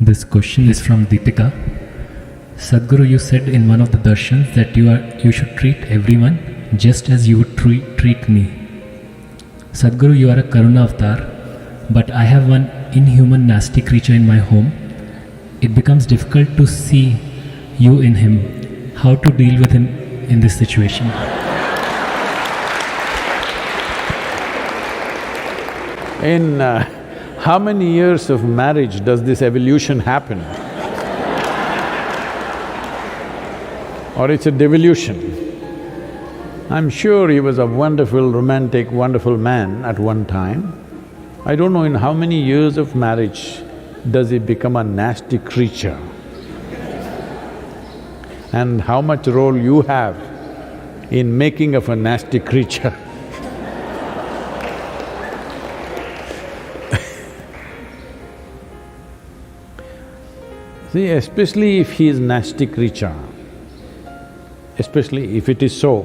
This question is from Deepika. Sadhguru, you said in one of the darshans that you should treat everyone just as you would treat me. Sadhguru, you are a Karuna avatar, but I have one inhuman nasty creature in my home. It becomes difficult to see you in him. How to deal with him in this situation? In how many years of marriage does this evolution happen? Or it's a devolution? I'm sure he was a wonderful, romantic, wonderful man at one time. I don't know in how many years of marriage does he become a nasty creature, and how much role you have in making of a nasty creature. See, especially if he is nasty creature, especially if it is so,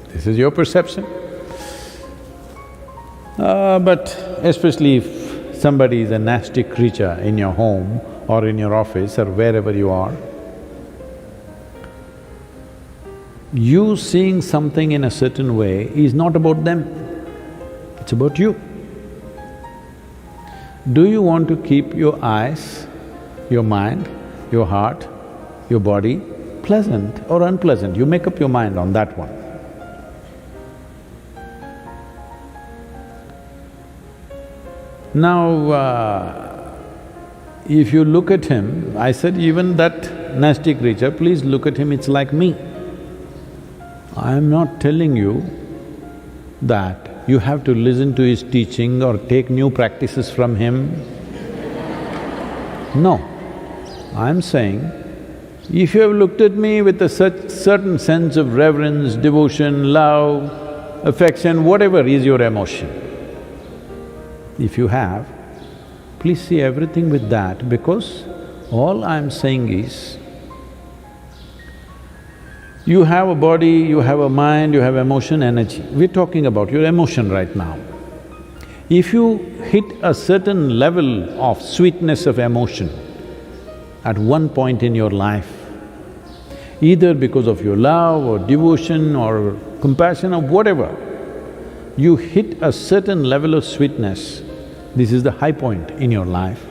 this is your perception. But especially if somebody is a nasty creature in your home or in your office or wherever you are, you seeing something in a certain way is not about them, it's about you. Do you want to keep your eyes, your mind, your heart, your body pleasant or unpleasant? You make up your mind on that one. Now, if you look at him, I said even that nasty creature, please look at him, it's like me. I am not telling you that you have to listen to his teaching or take new practices from him. No. I'm saying, if you have looked at me with a certain sense of reverence, devotion, love, affection, whatever is your emotion, if you have, please see everything with that, because all I'm saying is, you have a body, you have a mind, you have emotion, energy. We're talking about your emotion right now. If you hit a certain level of sweetness of emotion at one point in your life, either because of your love or devotion or compassion or whatever, you hit a certain level of sweetness, this is the high point in your life.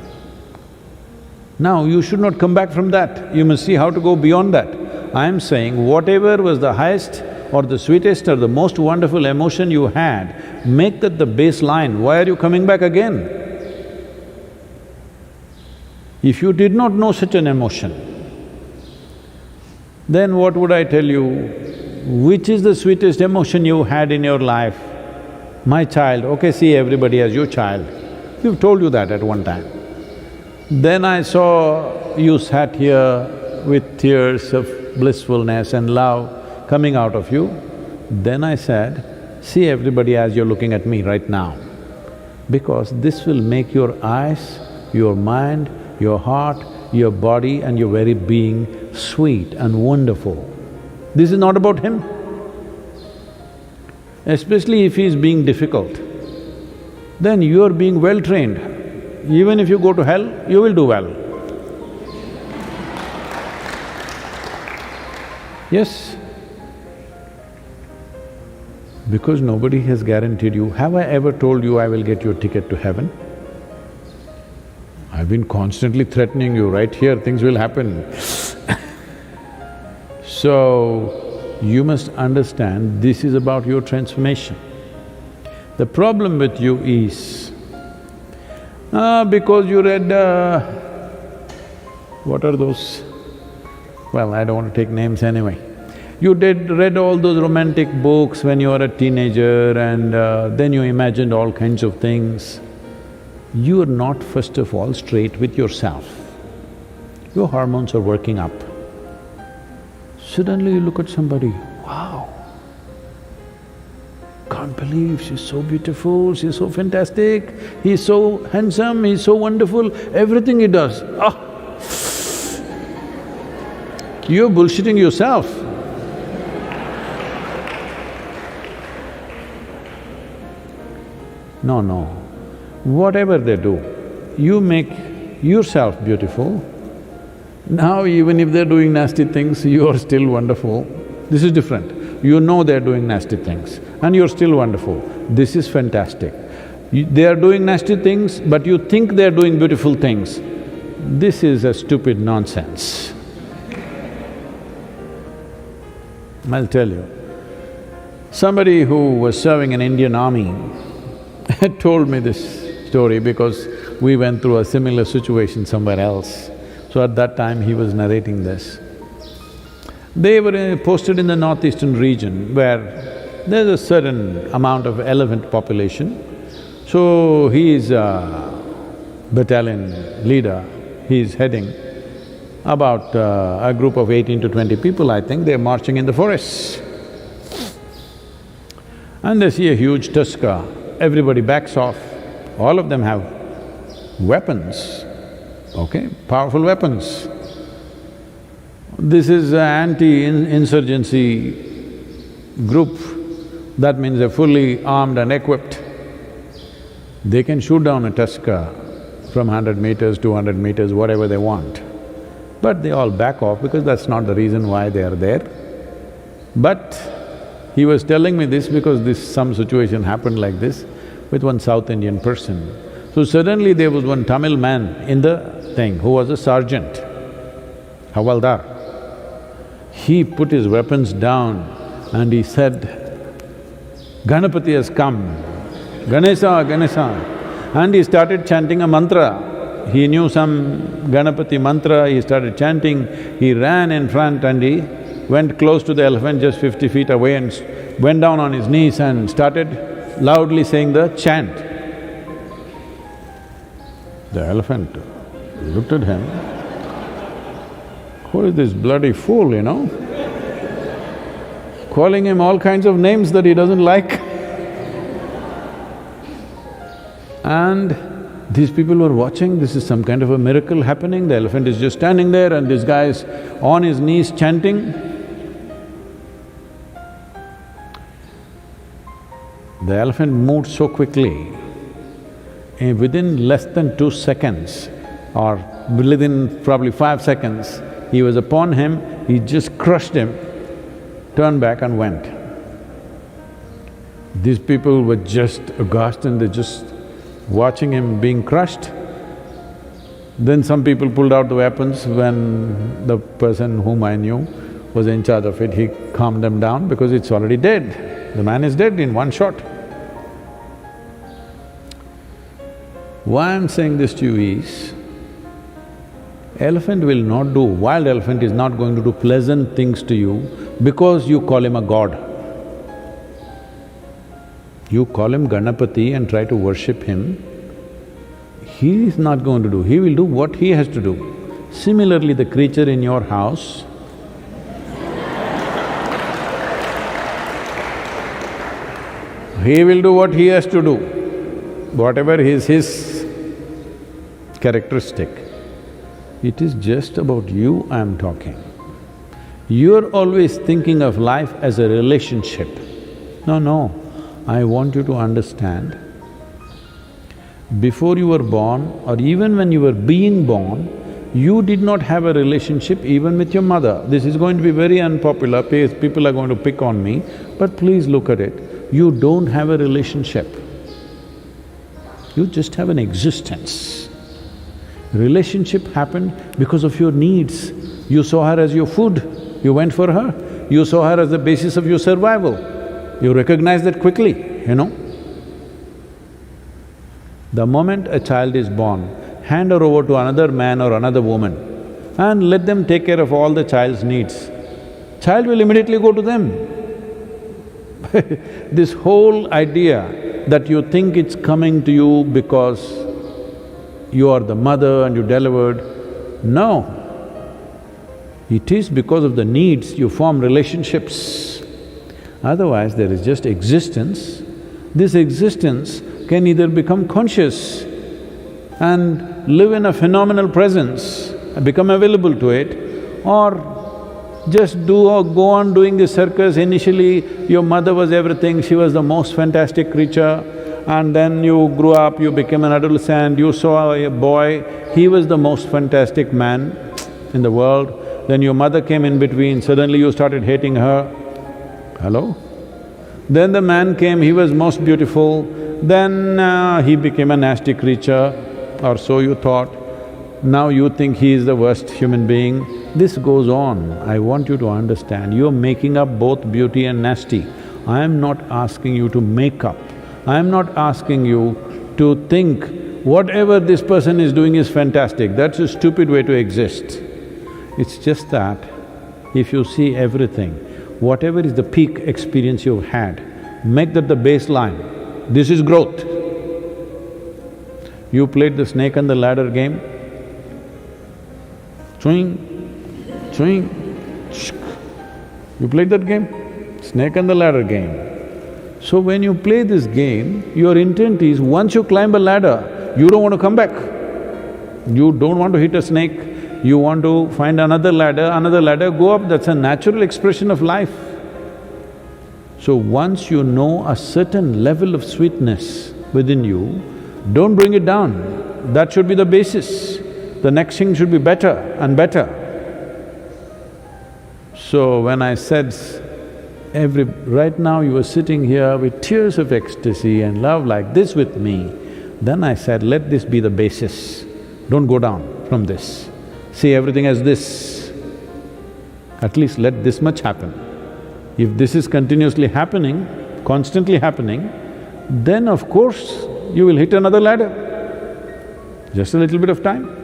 Now you should not come back from that, you must see how to go beyond that. I'm saying whatever was the highest or the sweetest or the most wonderful emotion you had, make that the baseline. Why are you coming back again? If you did not know such an emotion, then what would I tell you? Which is the sweetest emotion you had in your life? My child, okay, see everybody as your child. We've told you that at one time. Then I saw you sat here with tears of blissfulness and love coming out of you. Then I said, see everybody as you're looking at me right now, because this will make your eyes, your mind, your heart, your body and your very being sweet and wonderful. This is not about him. Especially if he is being difficult, then you are being well trained. Even if you go to hell, you will do well. Yes. Because nobody has guaranteed you. Have I ever told you I will get your ticket to heaven? I've been constantly threatening you, right here things will happen. So, you must understand this is about your transformation. The problem with you is, because you read… what are those? Well, I don't want to take names anyway. You read all those romantic books when you were a teenager and then you imagined all kinds of things. You are not first of all straight with yourself. Your hormones are working up. Suddenly you look at somebody, wow, can't believe she's so beautiful, she's so fantastic, he's so handsome, he's so wonderful, everything he does, ah! You're bullshitting yourself. No, no. Whatever they do, you make yourself beautiful. Now even if they're doing nasty things, you are still wonderful. This is different. You know they're doing nasty things and you're still wonderful. This is fantastic. They are doing nasty things, but you think they're doing beautiful things. This is a stupid nonsense. I'll tell you. Somebody who was serving in Indian army had told me this story because we went through a similar situation somewhere else. So at that time he was narrating this. They were posted in the northeastern region where there's a certain amount of elephant population. So he is a battalion leader, he is heading about a group of 18 to 20 people, I think, they're marching in the forests. And they see a huge tusker, everybody backs off, all of them have weapons, okay, powerful weapons. This is an anti-insurgency group, that means they're fully armed and equipped. They can shoot down a tusker from 100 meters, 200 meters, whatever they want. But they all back off because that's not the reason why they are there. But he was telling me this because some situation happened like this with one South Indian person. So suddenly there was one Tamil man in the thing who was a sergeant, Havaldar. He put his weapons down and he said, "Ganapati has come, Ganesha, Ganesha." And he started chanting a mantra. He knew some Ganapati mantra, he started chanting. He ran in front and he went close to the elephant, just 50 feet away, and went down on his knees and started loudly saying the chant. The elephant looked at him, who is this bloody fool, you know? Calling him all kinds of names that he doesn't like. And these people were watching, this is some kind of a miracle happening, the elephant is just standing there and this guy is on his knees chanting. The elephant moved so quickly, and within less than 2 seconds or within probably 5 seconds, he was upon him, he just crushed him, turned back and went. These people were just aghast and they're just watching him being crushed. Then some people pulled out the weapons. When the person whom I knew was in charge of it, he calmed them down because it's already dead. The man is dead in one shot. Why I'm saying this to you is, wild elephant is not going to do pleasant things to you because you call him a god. You call him Ganapati and try to worship him, he is not going to do, he will do what he has to do. Similarly, the creature in your house, he will do what he has to do, whatever is his characteristic. It is just about you I'm talking. You're always thinking of life as a relationship. No, I want you to understand, before you were born or even when you were being born, you did not have a relationship even with your mother. This is going to be very unpopular, people are going to pick on me, but please look at it. You don't have a relationship. You just have an existence. Relationship happened because of your needs. You saw her as your food, you went for her. You saw her as the basis of your survival. You recognize that quickly, you know. The moment a child is born, hand her over to another man or another woman and let them take care of all the child's needs. Child will immediately go to them. This whole idea that you think it's coming to you because you are the mother and you delivered, no. It is because of the needs you form relationships. Otherwise, there is just existence. This existence can either become conscious and live in a phenomenal presence, become available to it, or just go on doing the circus. Initially, your mother was everything, she was the most fantastic creature, and then you grew up, you became an adolescent, you saw a boy, he was the most fantastic man in the world, then your mother came in between, suddenly you started hating her. Hello? Then the man came, he was most beautiful, then he became a nasty creature, or so you thought. Now you think he is the worst human being. This goes on. I want you to understand, you're making up both beauty and nasty. I am not asking you to make up. I am not asking you to think whatever this person is doing is fantastic. That's a stupid way to exist. It's just that if you see everything, whatever is the peak experience you've had, make that the baseline. This is growth. You played the snake and the ladder game? Swing, swing, shk. You played that game? Snake and the ladder game. So when you play this game, your intent is once you climb a ladder, you don't want to come back. You don't want to hit a snake, you want to find another ladder, go up, that's a natural expression of life. So once you know a certain level of sweetness within you, don't bring it down. That should be the basis. The next thing should be better and better. So when I said right now you were sitting here with tears of ecstasy and love like this with me, then I said, let this be the basis. Don't go down from this. See everything as this. At least let this much happen. If this is continuously happening, constantly happening, then of course you will hit another ladder. Just a little bit of time.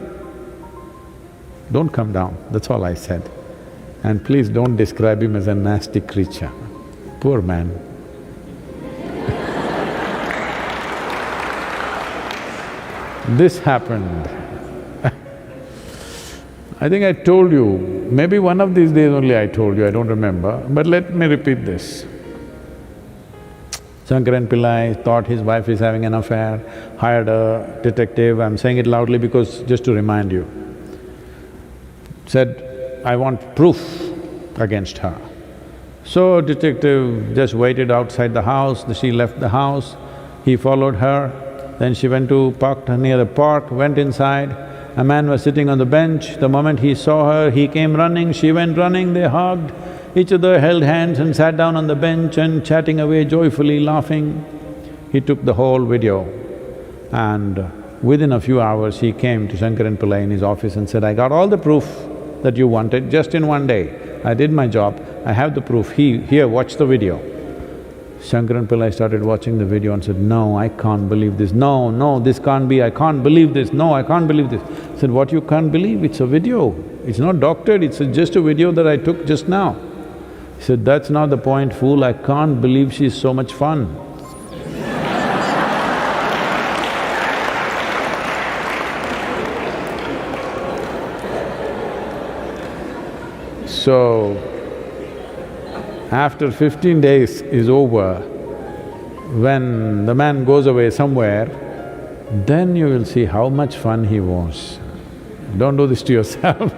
Don't come down, that's all I said. And please don't describe him as a nasty creature. Poor man. This happened. I think I told you, maybe one of these days only I told you, I don't remember, but let me repeat this. Shankaran Pillai thought his wife is having an affair, hired a detective, I'm saying it loudly because just to remind you. Said, I want proof against her. So detective just waited outside the house, she left the house, he followed her, then she went to park near the park, went inside. A man was sitting on the bench, the moment he saw her, he came running, she went running, they hugged each other, held hands and sat down on the bench and chatting away joyfully, laughing. He took the whole video and within a few hours he came to Shankaran Pillai in his office and said, I got all the proof that you wanted just in one day. I did my job, I have the proof, here, watch the video. Shankaran Pillai started watching the video and said, no, I can't believe this, no, this can't be, I can't believe this, no, I can't believe this. I said, what you can't believe? It's a video, it's not doctored, it's just a video that I took just now. He said, that's not the point, fool, I can't believe she's so much fun. So, after 15 days is over, when the man goes away somewhere, then you will see how much fun he was. Don't do this to yourself